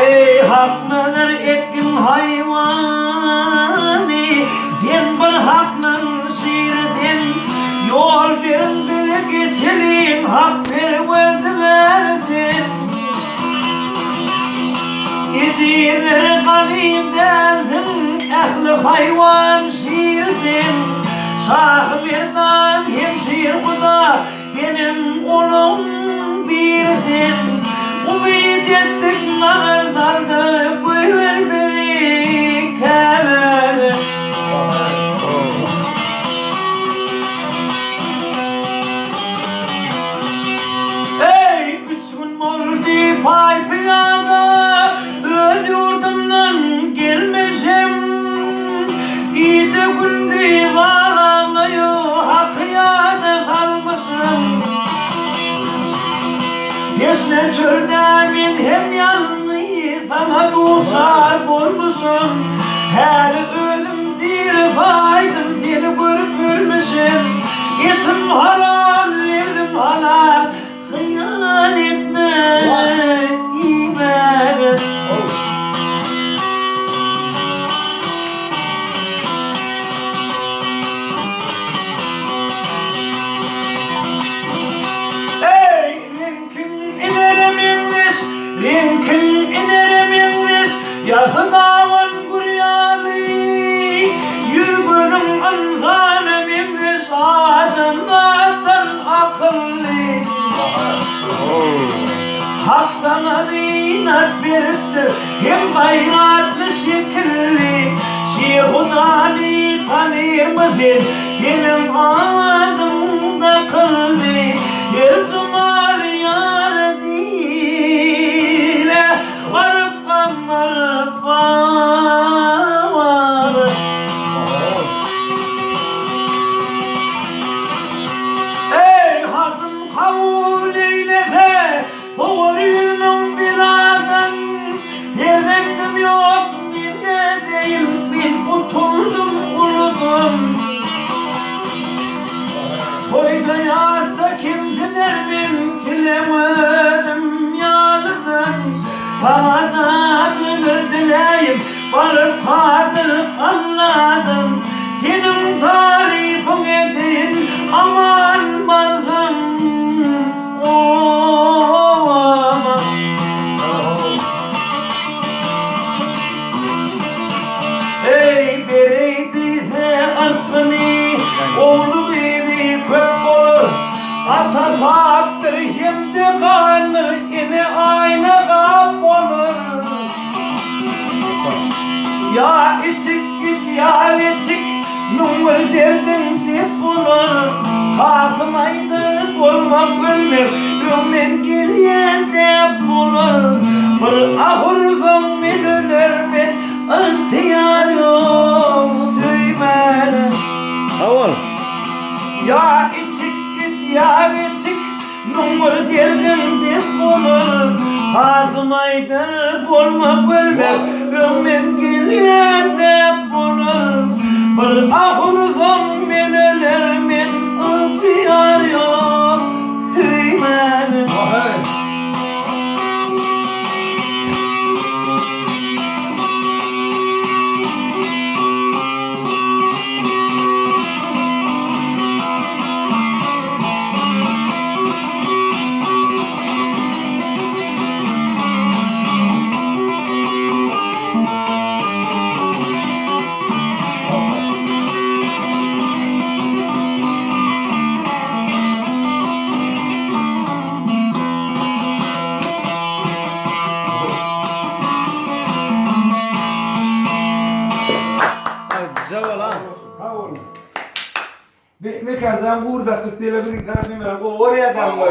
Ey haknalar etkin hayvani, sen bir haknan şiirden yol verin bile geçelim, hak perverdilerden. Geceleri kalayım derdim, ehli hayvan şiirden. Şahmerdan hemşir kuda, benim oğlum birden. Umid ettik mağarlarda buyurmedik hemen. Ey 3 gün oldu pay piyada, öz yurdumdan gelmişim. İyice gündü karanlığı, hakkıyada kalmışım. Kesne çölde min hem yanlıyı, bana duçar bulmuşum. Her ölüm dir faydım, seni görüp ölmüşüm. Etim halal, evdim halal, hayal etme iman. Renkin inerim inliş, yakıdağın kuryalı. Yüzgünüm anzanım inliş, adımlardan akıllı. Hak sana zinat biriktir, hem gayratlı şekilli. Şeyhudani tanır mısın, benim adımda kıldı. Bir cumal yar değil, varıp kamarıp var. Ey hatun kavul eylede, doğruyunum biradan. Yerdendim yok, minnedeyim, bin oturdum uludum. Toyda yazda kimdiler bin kilemedim yalıdım. Sana da ömür dileyim, varıp kadir anladım. Senin tarifin edin, aman barzım. Aman. Ey bereydiyse arsını, oğlu köp olur, ata kaptır hem de kanır, yine ayna kap olur. Ya içik git ya içik, numur derdin dip olur. Kazmaydı olmak ölmek, ömren geriyen dep olur. Bir ahurzum men ölermen, ihtiyar yok söymedim. Tamam. Ya içik git ya içik, numur derdim dep olur. Kazmaydır olmak ölmek, ömren geriyen dep olur. Bir ahurzum men ölermen, ihtiyar yok söymedim. Ne kadar burada kız televizyonun tarafından o oraya da var.